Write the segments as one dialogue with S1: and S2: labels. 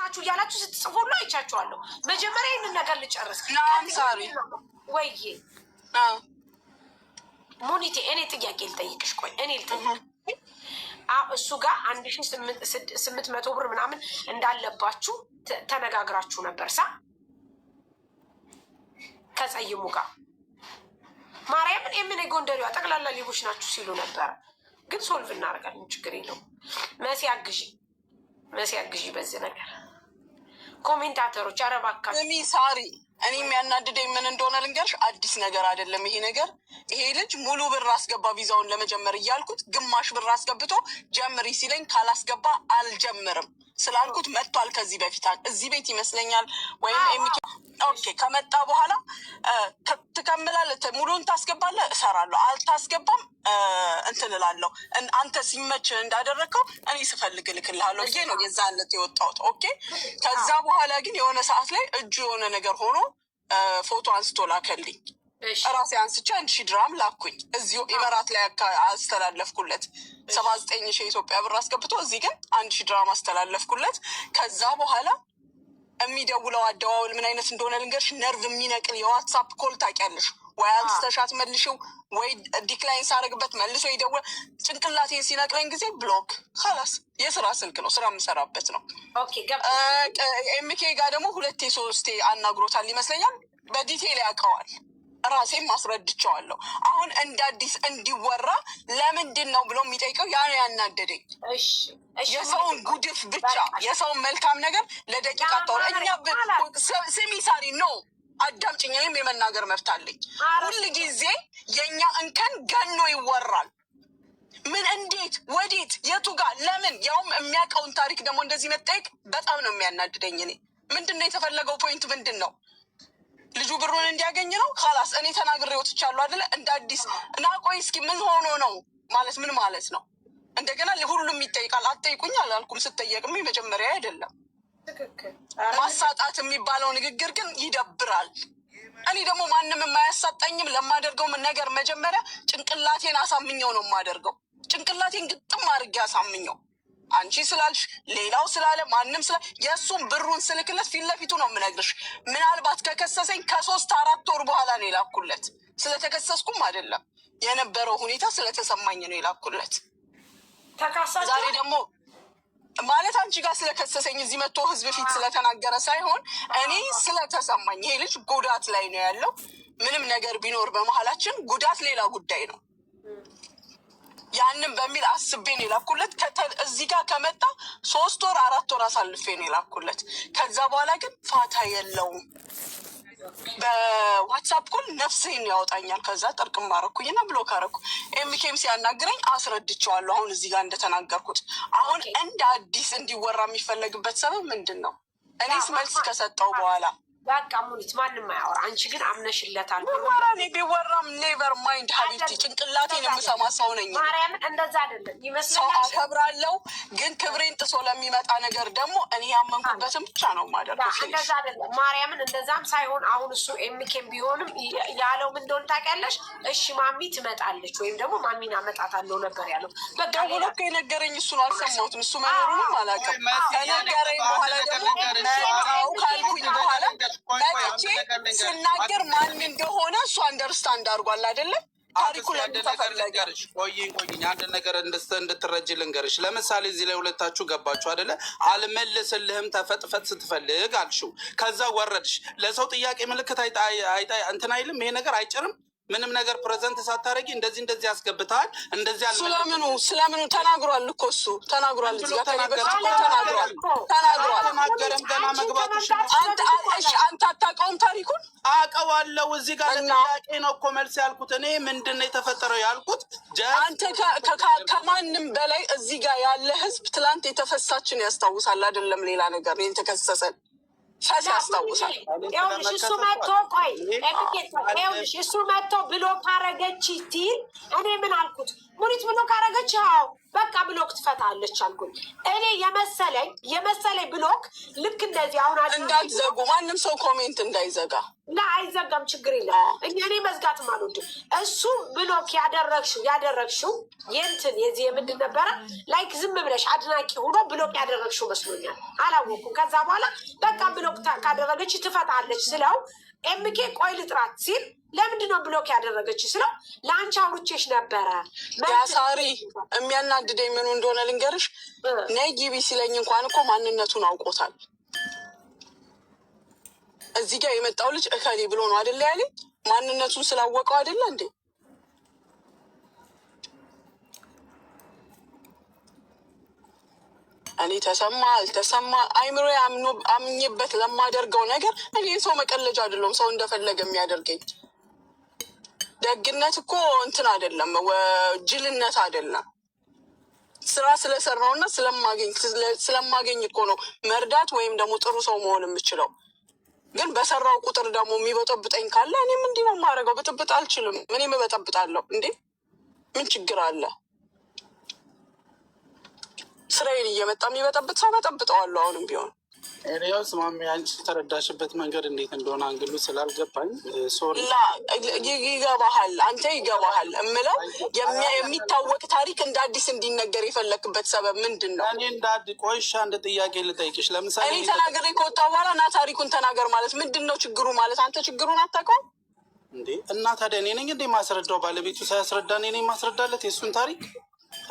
S1: ናችሁ እያላችሁ ስትጽፉ ሁሉ አይቻችኋለሁ። መጀመሪያ ይህንን ነገር ልጨርስ ወይዬ ሙኒቴ፣ እኔ ጥያቄ ልጠይቅሽ። ቆይ እኔ ልጠይቅ እሱ ጋር 1800 ብር ምናምን እንዳለባችሁ ተነጋግራችሁ ነበር ሳ ከጸይሙ ጋር ማርያምን የምን ጎንደሬዋ ጠቅላላ ሌቦች ናችሁ ሲሉ ነበረ። ግን ሶልቭ እናደርጋለን፣ ችግር የለውም። መሲ አግዢ በዚህ ነገር ኮሜንታተሮች አረባካ
S2: ሳሪ እኔ የሚያናድደኝ ምን እንደሆነ ልንገርሽ። አዲስ ነገር አይደለም ይሄ ነገር። ይሄ ልጅ ሙሉ ብር አስገባ ቪዛውን ለመጀመር እያልኩት ግማሽ ብር አስገብቶ ጀምሪ ሲለኝ ካላስገባ አልጀምርም ስላልኩት መጥቷል። ከዚህ በፊት እዚህ ቤት ይመስለኛል ወይም ኦኬ ከመጣ በኋላ ትከምላለ ሙሉን ታስገባለህ፣ እሰራለሁ። አልታስገባም እንትን እላለሁ። አንተ ሲመች እንዳደረግከው እኔ ስፈልግ እልክልሃለሁ ብዬ ነው የዛን ዕለት የወጣሁት። ኦኬ ከዛ በኋላ ግን የሆነ ሰዓት ላይ እጁ የሆነ ነገር ሆኖ ፎቶ አንስቶ ላከልኝ። ራሴ አንስቼ 1000 ድራም ላኩኝ። እዚሁ ኢመራት ላይ አስተላለፍኩለት 79 ሺህ የኢትዮጵያ ብር አስገብቶ፣ እዚህ ግን 1000 ድራም አስተላለፍኩለት። ከዛ በኋላ የሚደውለው አደዋወል ምን አይነት እንደሆነ ልንገርሽ። ነርቭ የሚነቅል የዋትሳፕ ኮል ታውቂያለሽ ወይ? አንስተሻት መልሽው ወይ ዲክላይን ሳረግበት መልሶ ይደውል። ጭንቅላቴን ሲነቅለኝ ጊዜ ብሎክ ላስ። የስራ ስልክ ነው፣ ስራ የምሰራበት ነው። ኤምኬ ጋር ደግሞ 2-3 አናግሮታል ይመስለኛል። በዲቴይል ያውቀዋል። ራሴም ማስረድቸዋለሁ። አሁን እንደ አዲስ እንዲወራ ለምንድን ነው ብሎ የሚጠይቀው ያ ነው ያናደደኝ። የሰውን ጉድፍ ብቻ የሰውን መልካም ነገር ለደቂቃ ታወራ። እኛ ስሚ ሳሪ ነው አዳምጪኝ፣ እኔም የመናገር መብት አለኝ። ሁል ጊዜ የእኛ እንከን ገኖ ይወራል። ምን፣ እንዴት፣ ወዴት፣ የቱ ጋር፣ ለምን? ያውም የሚያውቀውን ታሪክ ደግሞ እንደዚህ መጠየቅ በጣም ነው የሚያናድደኝ። እኔ ምንድን ነው የተፈለገው? ፖይንት ምንድን ነው? ልጁ ብሩን እንዲያገኝ ነው። ካላስ እኔ ተናግሬ ወጥቻለሁ አይደለ? እንደ አዲስ እና ቆይ እስኪ ምን ሆኖ ነው ማለት ምን ማለት ነው? እንደገና ሁሉም ይጠይቃል። አትጠይቁኝ አላልኩም። ስጠየቅም መጀመሪያ አይደለም ማሳጣት የሚባለው ንግግር ግን ይደብራል። እኔ ደግሞ ማንም የማያሳጣኝም ለማደርገው ነገር መጀመሪያ ጭንቅላቴን አሳምኘው ነው የማደርገው። ጭንቅላቴን ግጥም አድርጌ አሳምኘው። አንቺ ስላልሽ ሌላው ስላለ ማንም ስላ የእሱም ብሩን ስልክለት ፊት ለፊቱ ነው የምነግርሽ። ምናልባት ከከሰሰኝ ከ3-4 ወር በኋላ ነው የላኩለት። ስለተከሰስኩም አይደለም የነበረው ሁኔታ ስለተሰማኝ ነው የላኩለት። ዛሬ ደግሞ ማለት አንቺ ጋር ስለከሰሰኝ እዚህ መጥቶ ህዝብ ፊት ስለተናገረ ሳይሆን እኔ ስለተሰማኝ ይሄ ልጅ ጉዳት ላይ ነው ያለው። ምንም ነገር ቢኖር በመሀላችን ጉዳት ሌላ ጉዳይ ነው። ያንን በሚል አስቤ ነው የላኩለት። እዚህ ጋር ከመጣ 3-4 ወር አሳልፌ ነው የላኩለት። ከዛ በኋላ ግን ፋታ የለውም። በዋትሳፕ ኮል ነፍስህን ያወጣኛል። ከዛ ጠርቅም አረኩኝና ብሎክ አረኩ። ኤምኬም ሲያናግረኝ አስረድቸዋለሁ። አሁን እዚህ ጋር እንደተናገርኩት አሁን እንደ አዲስ እንዲወራ የሚፈለግበት ሰበብ ምንድን ነው? እኔስ መልስ ከሰጠው በኋላ
S1: በቃ ሙኒት ማንም አያወራ። አንቺ ግን አምነሽለታል።
S2: ቢወራም ኔቨር ማይንድ ሀቢብቲ፣ ጭንቅላቴን የምሰማ ሰው ነኝ።
S1: ማርያምን እንደዛ አይደለም ይመስለኛል።
S2: ሰው አከብራለሁ፣ ግን ክብሬን ጥሶ ለሚመጣ ነገር ደግሞ እኔ ያመንኩበትን ብቻ ነው የማደርገው።
S1: እንደዛ አይደለም ማርያምን፣ እንደዛም ሳይሆን አሁን እሱ ኤምኬም ቢሆንም ያለው ምን እንደሆነ ታውቂያለሽ? እሺ ማሚ ትመጣለች ወይም ደግሞ ማሚን አመጣታለሁ ነበር ያለው።
S2: ደውሎ እኮ የነገረኝ እሱ ነው። አልሰማሁትም። እሱ መኖሩንም አላውቅም። ከነገረኝ በኋላ ደግሞ ካልኩኝ በኋላ መጥቼ ስናገር ማን እንደሆነ እሱ አንደርስታንድ አድርጓል አይደለም። ታሪኩ ለምተፈለገርሽ
S3: ቆይኝ አንድ ነገር እንድትረጅ ልንገርሽ። ለምሳሌ እዚህ ላይ ሁለታችሁ ገባችሁ አይደለ? አልመልስልህም ተፈጥፈት ስትፈልግ አልሽው። ከዛ ወረድሽ። ለሰው ጥያቄ ምልክት እንትን አይልም። ይሄ ነገር አይጭርም። ምንም ነገር ፕሬዘንት ሳታረጊ እንደዚህ ያስገብታል። እንደዚህ
S2: ስለምኑ ተናግሯል እኮ እሱ ተናግሯል። እዚህ ጋር ተናግሯል።
S3: ተናገረም ገና መግባቱሽ።
S2: አንተ አታውቀውም ታሪኩን?
S3: አውቀዋለሁ። እዚህ ጋር ለጥያቄ ነው እኮ መልስ ያልኩት። እኔ ምንድን ነው የተፈጠረው ያልኩት።
S2: አንተ ከማንም በላይ እዚህ ጋር ያለ ህዝብ ትላንት የተፈሳችን ያስታውሳል አይደለም? ሌላ ነገር የተከሰሰን ፈስ ያስታውሳል።
S1: ይኸውልሽ እሱ መጥቶ ቆይ ይኸውልሽ እሱ መጥቶ ብሎ ካረገች ቲል እኔ ምን አልኩት? ሙኒት ብሎ ካረገች አዎ በቃ ብሎክ ትፈታለች አልኩኝ። እኔ የመሰለኝ ብሎክ ልክ እንደዚህ አሁን
S2: እንዳትዘጉ፣ ማንም ሰው ኮሜንት እንዳይዘጋ
S1: እና አይዘጋም፣ ችግር የለም። እኔ መዝጋትም አልወድም። እሱ ብሎክ ያደረግሽው የእንትን የዚህ የምንድን ነበረ ላይክ ዝም ብለሽ አድናቂ ሆኖ ብሎክ ያደረግሽው መስሎኛል፣ አላወኩም። ከዛ በኋላ በቃ ብሎክ ካደረገች ትፈታለች ስለው ኤምኬ ቆይ ልጥራት ሲል ለምንድን ነው ብሎክ ያደረገች ስለው ለአንቺ አውርቼሽ ነበረ።
S2: ያሳሪ የሚያናድደኝ ምኑ እንደሆነ ልንገርሽ። ነይ ግቢ ሲለኝ እንኳን እኮ ማንነቱን አውቆታል። እዚህ ጋር የመጣው ልጅ እከሌ ብሎ ነው አይደለ ያለኝ። ማንነቱን ስላወቀው አይደለ እንዴ? እኔ ተሰማ አልተሰማ አይምሮ አምኜበት ለማደርገው ነገር እኔ ሰው መቀለጃ አይደለም፣ ሰው እንደፈለገ የሚያደርገኝ። ደግነት እኮ እንትን አይደለም፣ ጅልነት አይደለም። ስራ ስለሰራውና ስለማገኝ እኮ ነው መርዳት ወይም ደግሞ ጥሩ ሰው መሆን የምችለው። ግን በሰራው ቁጥር ደግሞ የሚበጠብጠኝ ካለ እኔም እንዲህ ነው የማደርገው። ብጥብጥ አልችልም። እኔም እበጠብጣለሁ እንዴ፣ ምን ችግር አለ? ስራዬን እየመጣ የሚበጠብጥ ሰው በጠብጠዋለሁ። አሁንም ቢሆን
S3: ሪያስ ማሚ አንቺ ተረዳሽበት መንገድ እንዴት እንደሆነ አንግሉ ስላልገባኝ ሶሪ።
S2: ይገባሃል፣ አንተ ይገባሃል እምለው የሚታወቅ ታሪክ እንደ አዲስ እንዲነገር የፈለክበት ሰበብ ምንድን ነው?
S3: እኔ ቆይሻ አንድ ጥያቄ ልጠይቅሽ። ለምሳሌ
S2: እኔ ተናገሬ ከወጣ በኋላ እና ታሪኩን ተናገር ማለት ምንድን ነው ችግሩ? ማለት አንተ ችግሩን አታውቀውም
S3: እንዴ? እና ታዲያ እኔ ነኝ እንዴ ማስረዳው? ባለቤቱ ሳያስረዳ እኔ ነኝ ማስረዳለት የእሱን ታሪክ?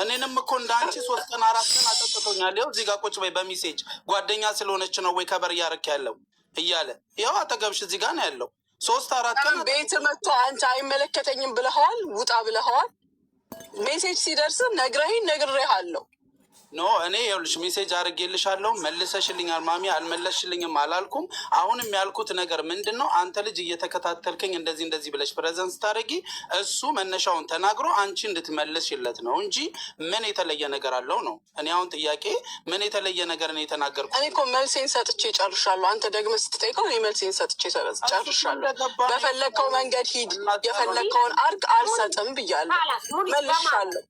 S3: እኔንም እኮ እንደ አንቺ 3 ቀን 4 ቀን አጠጥቶኛል። ይኸው እዚህ ጋር ቁጭ በይ በሚሴጅ ጓደኛ ስለሆነች ነው ወይ ከበር እያረክ ያለው እያለ ይኸው አጠገብሽ እዚህ ጋር ነው ያለው። 3 4 ቀን
S2: ቤት መጥቶ አንተ አይመለከተኝም ብለኸዋል፣ ውጣ ብለኸዋል። ሜሴጅ ሲደርስ ነግሬሃለሁ።
S3: ኖ እኔ ይኸውልሽ ሜሴጅ አድርጌልሻለሁ፣ መልሰሽልኛል ማሚ። አልመለስሽልኝም አላልኩም። አሁንም ያልኩት ነገር ምንድን ነው? አንተ ልጅ እየተከታተልከኝ እንደዚህ ብለሽ ፕሬዘንስ ታደርጊ፣ እሱ መነሻውን ተናግሮ አንቺ እንድትመልሽለት ነው እንጂ ምን የተለየ ነገር አለው ነው። እኔ አሁን ጥያቄ ምን የተለየ ነገር ነው የተናገርኩት?
S2: እኔ እኮ መልሴን ሰጥቼ ጨርሻለሁ። አንተ ደግመህ ስትጠይቀው እኔ መልሴን ሰጥቼ ጨርሻለሁ። በፈለግከው መንገድ ሂድ፣ የፈለግከውን አድርግ፣ አልሰጥም ብያለሁ፣ መልሻለሁ።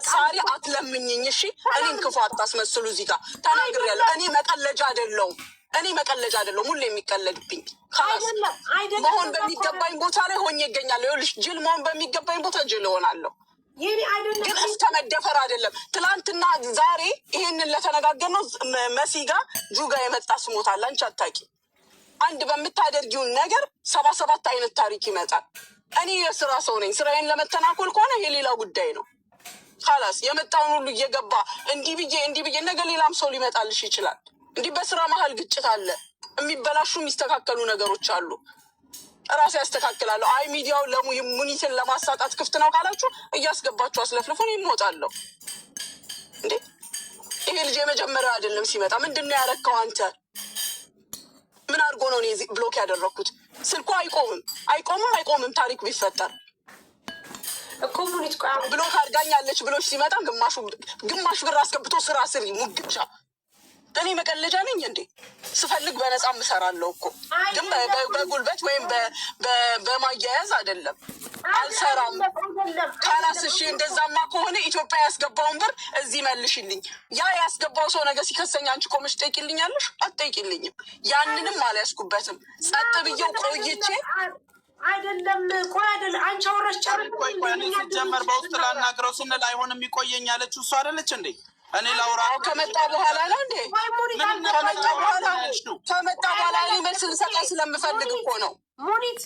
S2: ሳሪ አትለምኝኝ እሺ። እኔን ክፉ አታስመስሉ። እዚህ ጋር ተናግሬያለሁ። እኔ መቀለጃ አይደለሁም። ሁሌ የሚቀለድብኝ መሆን በሚገባኝ ቦታ ላይ ሆኜ ይገኛለሁ። ይኸውልሽ ጅል መሆን በሚገባኝ ቦታ ጅል እሆናለሁ። ግን እስከ መደፈር አይደለም። ትናንትና ዛሬ ይሄንን ለተነጋገርነው መሲ ጋር ጁጋ የመጣ ስሞታል። አንቺ አታውቂም። አንድ በምታደርጊውን ነገር 77 አይነት ታሪክ ይመጣል። እኔ የስራ ሰው ነኝ። ስራዬን ለመተናኮል ከሆነ የሌላ ጉዳይ ነው። ካላስ የመጣውን ሁሉ እየገባ እንዲህ ብዬ ነገ ሌላም ሰው ሊመጣልሽ ይችላል። እንዲህ በስራ መሀል ግጭት አለ። የሚበላሹ የሚስተካከሉ ነገሮች አሉ። እራሴ ያስተካክላለሁ። አይ ሚዲያው ሙኒትን ለማሳጣት ክፍት ነው ካላችሁ እያስገባችሁ አስለፍልፉን ይሞጣለሁ እንዴ። ይሄ ልጅ የመጀመሪያ አይደለም ሲመጣ። ምንድን ነው ያረከው አንተ? ምን አድርጎ ነው እኔ ብሎክ ያደረግኩት? ስልኩ አይቆምም ታሪክ ቢፈጠር
S1: ኮሙኒቲ
S2: ብሎክ አድርጋኛለች ብሎች ሲመጣ ግማሽ ብር አስገብቶ ስራ ስሪ ሙግቻ። እኔ መቀለጃ ነኝ እንዴ? ስፈልግ በነፃ እሰራለሁ እኮ፣ ግን በጉልበት ወይም በማያያዝ አይደለም። አልሰራም ካላስ እሺ፣ እንደዛማ ከሆነ ኢትዮጵያ ያስገባውን ብር እዚህ መልሽልኝ። ያ ያስገባው ሰው ነገር ሲከሰኝ አንቺ ቆመሽ ጠይቂልኛለሽ? አትጠይቂልኝም። ያንንም አልያዝኩበትም። ጸጥ ብዬው ቆይቼ
S1: አይደለም አንቺ አወራሽ
S3: ሲጀመር በውስጥ ላናግረው ስንል አይሆንም ይቆየኝ ያለችው እሱ አይደለች እንዴ? እኔ ላውራ
S2: ከመጣ በኋላ ነው እንዴ? ከመጣ በኋላ እኔ መልስ ልሰጠው ስለምፈልግ እኮ ነው።
S1: ሙኒት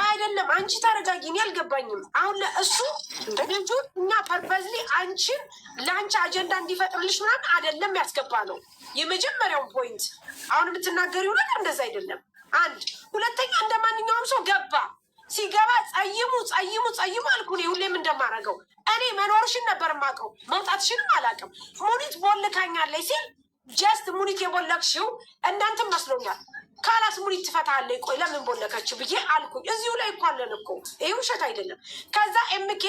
S1: አይደለም አንቺ ተረጋጊ። እኔ አልገባኝም። አሁን ለእሱ ልጁ እኛ ፐርፐዝሊ አንቺን ለአንቺ አጀንዳ እንዲፈጥርልሽ ምናምን አይደለም ያስገባ ነው የመጀመሪያውን ፖይንት። አሁን የምትናገሪው ነገር እንደዛ አይደለም። አንድ ሁለተኛ እንደ ማንኛውም ሰው ገባ። ሲገባ ጸይሙ አልኩ። እኔ ሁሌም እንደማደርገው እኔ መኖርሽን ነበር የማውቀው፣ መውጣትሽንም አላውቅም። ሙኒት ቦልካኛለች ሲል ጀስት ሙኒት የቦለክሽው እናንተም መስሎኛል። ካላስ ሙኒት ትፈታለች። ቆይ ለምን ቦለከች ብዬ አልኩኝ። እዚሁ ላይ እኮ አለን እኮ ይህ ውሸት አይደለም። ከዛ ኤምኬ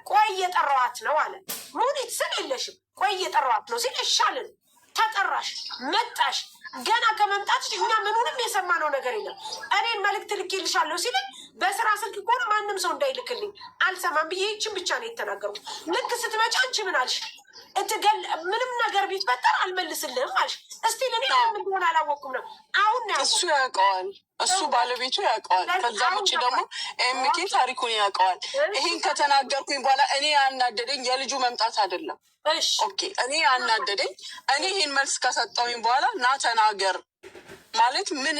S1: ቆይ እየጠራዋት ነው አለ። ሙኒት ስል የለሽም ቆይ እየጠራዋት ነው ሲል እሻልን ተጠራሽ መጣሽ። ገና ከመምጣትሽ እኛ ምኑንም የሰማነው ነገር የለም። እኔን መልዕክት ልኬልሻለሁ ሲለኝ በስራ ስልክ ከሆነ ማንም ሰው እንዳይልክልኝ አልሰማም ብዬ ይችን ብቻ ነው የተናገሩት። ልክ ስትመጪ አንቺ ምን አልሽ? ምንም ነገር ቢፈጠር አልመልስልህም አልሽ። እስቲ ለኔ ምን እንደሆነ አላወቅኩም ነው አሁን ነው
S2: እሱ ያውቀዋል፣ እሱ ባለቤቱ ያውቀዋል። ከዛ ውጭ ደግሞ ኤምኬ ታሪኩን ያውቀዋል። ይሄን ከተናገርኩኝ በኋላ እኔ ያናደደኝ የልጁ መምጣት አይደለም። ኦኬ እኔ ያናደደኝ እኔ ይሄን መልስ ከሰጠውኝ በኋላ ና ተናገር ማለት ምን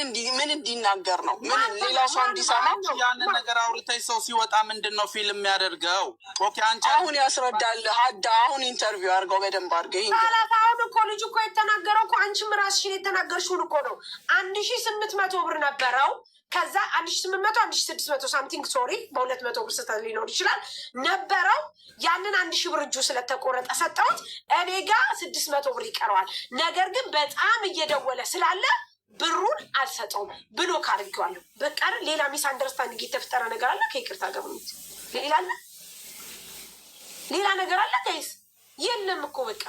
S2: እንዲናገር ነው? ምን ሌላ ሰው እንዲሰማ?
S3: ያንን ነገር አውርተሽ ሰው ሲወጣ ምንድን ነው ፊልም የሚያደርገው? ኦኬ አንቺ
S2: አሁን ያስረዳል። ሀዳ አሁን ኢንተርቪው አድርገው በደንብ አድርገው።
S1: አሁን እኮ ልጅ እኮ የተናገረው እኮ አንቺም ራስሽን የተናገርሽውን እኮ ነው። 1800 ብር ነበረው። ከዛ 1800 1600 ሳምቲንግ ሶሪ በ200 ብር ስህተት ሊኖር ይችላል ነበረው። ያንን 1000 ብር እጁ ስለተቆረጠ ሰጠሁት። እኔ ጋር 600 ብር ይቀረዋል። ነገር ግን በጣም እየደወለ ስላለ ብሩን አልሰጠውም ብሎ ካርጌዋለሁ። በቃ ሌላ ሚስ አንደርስታንዲንግ የተፈጠረ ነገር አለ። ከይቅርታ ጋር ሌላ ነገር አለ ጋይስ? የለም እኮ በቃ።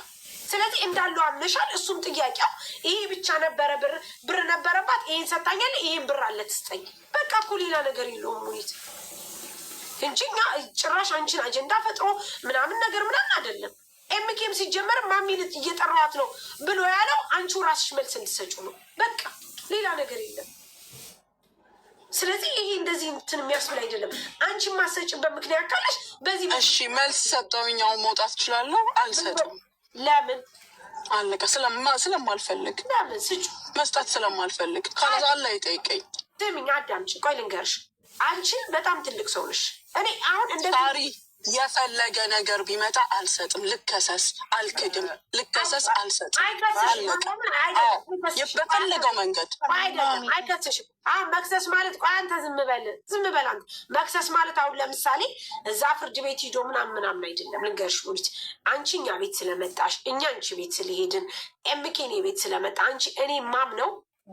S1: ስለዚህ እንዳለው አምነሻል። እሱም ጥያቄው ይሄ ብቻ ነበረ። ብር ነበረባት፣ ይሄን ሰታኛለ፣ ይሄን ብር አለ ትስጠኝ። በቃ እኮ ሌላ ነገር የለውም ሙኒት እንጂ እኛ ጭራሽ አንቺን አጀንዳ ፈጥሮ ምናምን ነገር ምናምን አይደለም። ኤምኬም ሲጀመር ማሚነት እየጠራዋት ነው ብሎ ያለው አንቺው ራስሽ መልስ እንድሰጩ ነው። በቃ ሌላ ነገር የለም። ስለዚህ ይሄ እንደዚህ እንትን የሚያስብል አይደለም። አንቺ ማሰጭበት ምክንያት ካለሽ በዚህ
S2: እሺ መልስ ሰጠውኛው መውጣት እችላለሁ። አልሰጥም።
S1: ለምን?
S2: አለቀ። ስለማልፈልግ
S1: ለምን ስጩ
S2: መስጠት ስለማልፈልግ ካላዛላ ይጠይቀኝ።
S1: ስሚኝ አዳምጪ፣ ቆይ ልንገርሽ። አንቺ በጣም ትልቅ ሰው ነሽ። እኔ አሁን እንደ
S2: ታሪ የፈለገ ነገር ቢመጣ አልሰጥም። ልከሰስ አልክድም። ልከሰስ አልሰጥም። በፈለገው መንገድ
S1: አይደለም። አይከስሽም። አሁን መክሰስ ማለት ቆይ አንተ ዝም በል አንተ። መክሰስ ማለት አሁን ለምሳሌ እዛ ፍርድ ቤት ሂዶ ምናምን አይደለም። ልንገርሽ ሙኒት፣ አንቺ እኛ ቤት ስለመጣሽ እኛ አንቺ ቤት ስለሄድን ኤምኬኔ ቤት ስለመጣ አንቺ እኔ ማምነው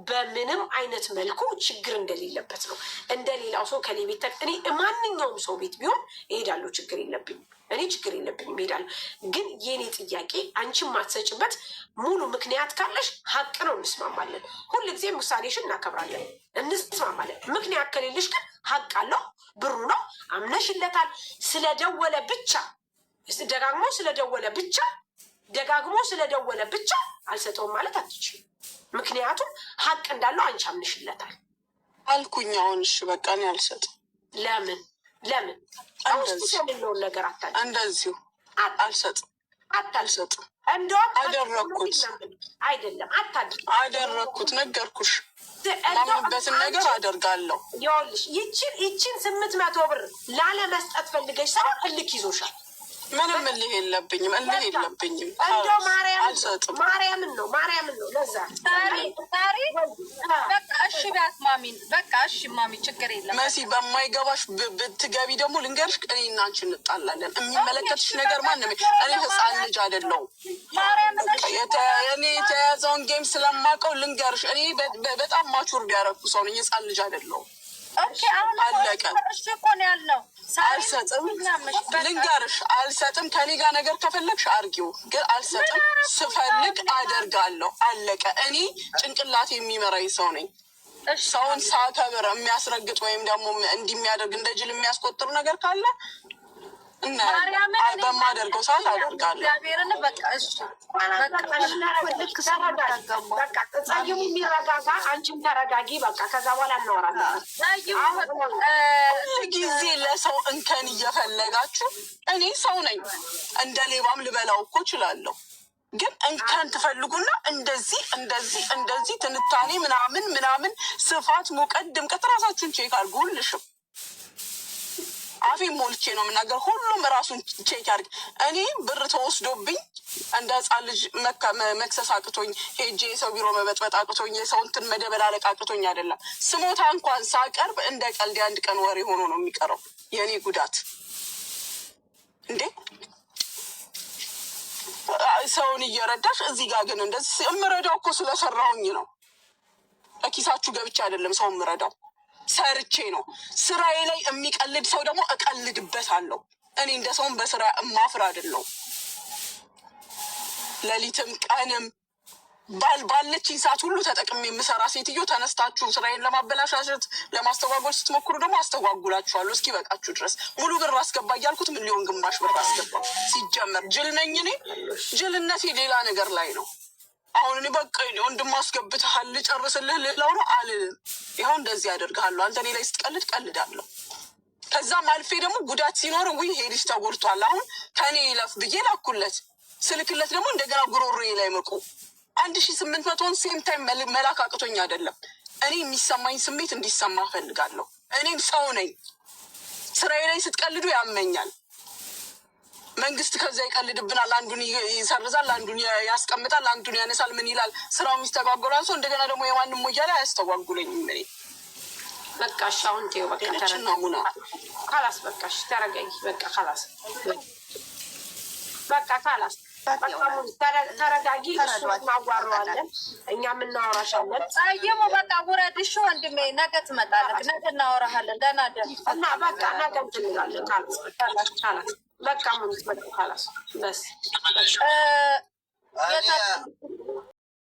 S1: በምንም አይነት መልኩ ችግር እንደሌለበት ነው። እንደሌላው ሰው ከኔ ቤት እኔ ማንኛውም ሰው ቤት ቢሆን እሄዳለሁ። ችግር የለብኝም። እኔ ችግር የለብኝም እሄዳለሁ። ግን የኔ ጥያቄ አንቺን ማትሰጭበት ሙሉ ምክንያት ካለሽ ሀቅ ነው፣ እንስማማለን። ሁልጊዜም ውሳኔሽን እናከብራለን፣ እንስማማለን። ምክንያት ከሌለሽ ግን ሀቅ አለው፣ ብሩ ነው፣ አምነሽለታል። ስለደወለ ብቻ ደጋግሞ ስለደወለ ብቻ አልሰጠውም ማለት አትችልም። ምክንያቱም ሀቅ እንዳለው አንቺ አምንሽለታል
S2: አልኩኝ። አሁን እሺ በቃ እኔ አልሰጥም።
S1: ለምን የሚለውን ነገር
S2: እንደዚሁ አልሰጥም።
S1: እንደውም
S2: አደረግኩት
S1: አይደለም
S2: አደረግኩት። ነገርኩሽ፣ ማምንበትን ነገር አደርጋለሁ።
S1: ይኸውልሽ ይችን 800 ብር ላለመስጠት ፈልገሽ ሳይሆን እልክ ይዞሻል።
S2: ምንም እልህ የለብኝም።
S1: እንደው ማርያምን ነው ለዛ
S4: በቃ እሺ ቢያት ማሚን በቃ እሺ ማሚ ችግር የለም።
S2: መሲ በማይገባሽ ብትገቢ ደግሞ ልንገርሽ፣ እኔ እና አንቺ እንጣላለን። የሚመለከትሽ ነገር ማንም እኔ ህፃን ልጅ አይደለሁም። እኔ የተያዘውን ጌም ስለማውቀው ልንገርሽ፣ እኔ በጣም ማቹር ቢያረኩ ሰው ነኝ። ህፃን ልጅ አይደለሁም። አለቀ።
S4: እሺ እኮ ነው ያልነው።
S2: አልሰጥም። ልንገርሽ አልሰጥም። ከኔ ጋር ነገር ከፈለግሽ አርጊው፣ ግን አልሰጥም። ስፈልግ አደርጋለሁ። አለቀ። እኔ ጭንቅላት የሚመራኝ ሰው ነኝ። ሰውን ሳከብር የሚያስረግጥ ወይም ደግሞ እንዲሚያደርግ እንደ ጅል የሚያስቆጥር ነገር ካለ በማደርገው ሰዓት አደርጋለሁ።
S1: ጸይሙ የሚረጋጋ አንቺም ተረጋጊ። በቃ ከዛ በኋላ እናወራለን።
S2: ጊዜ ለሰው እንከን እየፈለጋችሁ እኔ ሰው ነኝ፣ እንደ ሌባም ልበላው እኮ እችላለሁ። ግን እንከን ትፈልጉና እንደዚህ ትንታኔ ምናምን ስፋት ሙቀት ድምቀት ራሳችሁን ቼክ አድርጉ። ሁልሽም አፌ ሞልቼ ነው የምናገር። ሁሉም ራሱን ቼክ ያድርግ። እኔ ብር ተወስዶብኝ እንደ ህፃን ልጅ መክሰስ አቅቶኝ ሄጄ የሰው ቢሮ መበጥበጥ አቅቶኝ የሰው እንትን መደበላለቅ አቅቶኝ አይደለም። ስሞታ እንኳን ሳቀርብ እንደ ቀልድ አንድ ቀን ወሬ ሆኖ ነው የሚቀረው የእኔ ጉዳት። እንዴ ሰውን እየረዳሽ እዚህ ጋር ግን እንደዚህ የምረዳው እኮ ስለሰራሁኝ ነው። ኪሳችሁ ገብቼ አይደለም ሰው የምረዳው፣ ሰርቼ ነው። ስራዬ ላይ የሚቀልድ ሰው ደግሞ እቀልድበታለሁ። እኔ እንደ ሰውን በስራ ማፍር አይደለሁም። ሌሊትም ቀንም ባለችኝ ሰዓት ሁሉ ተጠቅሜ የምሰራ ሴትዮ ተነስታችሁ ስራዬን ለማበላሻሸት ለማስተጓጎል ስትሞክሩ ደግሞ አስተጓጉላችኋለሁ እስኪ በቃችሁ ድረስ። ሙሉ ብር አስገባ እያልኩት ሚሊዮን ግማሽ ብር አስገባ። ሲጀመር ጅል ነኝ እኔ። ጅልነቴ ሌላ ነገር ላይ ነው። አሁን እኔ በቃ ወንድም አስገብተሃል ልጨርስልህ ሌላው ነው አልልም። ይኸው እንደዚህ ያደርግሃለሁ። አንተ እኔ ላይ ስትቀልድ ቀልዳለሁ። ከዛም አልፌ ደግሞ ጉዳት ሲኖር ውይ ይሄ ልጅ ተጎድቷል አሁን ከኔ ይለፍ ብዬ ላኩለት። ስልክለት ደግሞ እንደገና ጉሮሮዬ ላይ መቁ 1800 ሴም ታይም መላክ አቅቶኝ አይደለም። እኔ የሚሰማኝ ስሜት እንዲሰማ እፈልጋለሁ። እኔም ሰው ነኝ። ስራዬ ላይ ስትቀልዱ ያመኛል። መንግስት ከዛ ይቀልድብናል። አንዱን ይሰርዛል፣ አንዱን ያስቀምጣል፣ አንዱን ያነሳል። ምን ይላል? ስራው የሚስተጓጎላል ሰው እንደገና ደግሞ የማንም ሞያላ አያስተጓጉለኝም። እኔ
S1: በቃሽ አሁን ተይው በቃ
S2: ተረጋሙና
S1: ካላስ በቃሽ ተረጋጊ በቃ ካላስ በቃ ካላስ ተረጋጊ። እሱ እናዋራዋለን እኛም እናወራሻለን።
S4: ጸይሙ በቃ ውረድሽ ወንድሜ፣ ነገ ትመጣለህ፣ ነገ እናወራሃለን። ደህና ደር
S1: እና በቃ ነገ እንላለን። ካላስ በቃ ሙሉ በቃ ካላስ በስ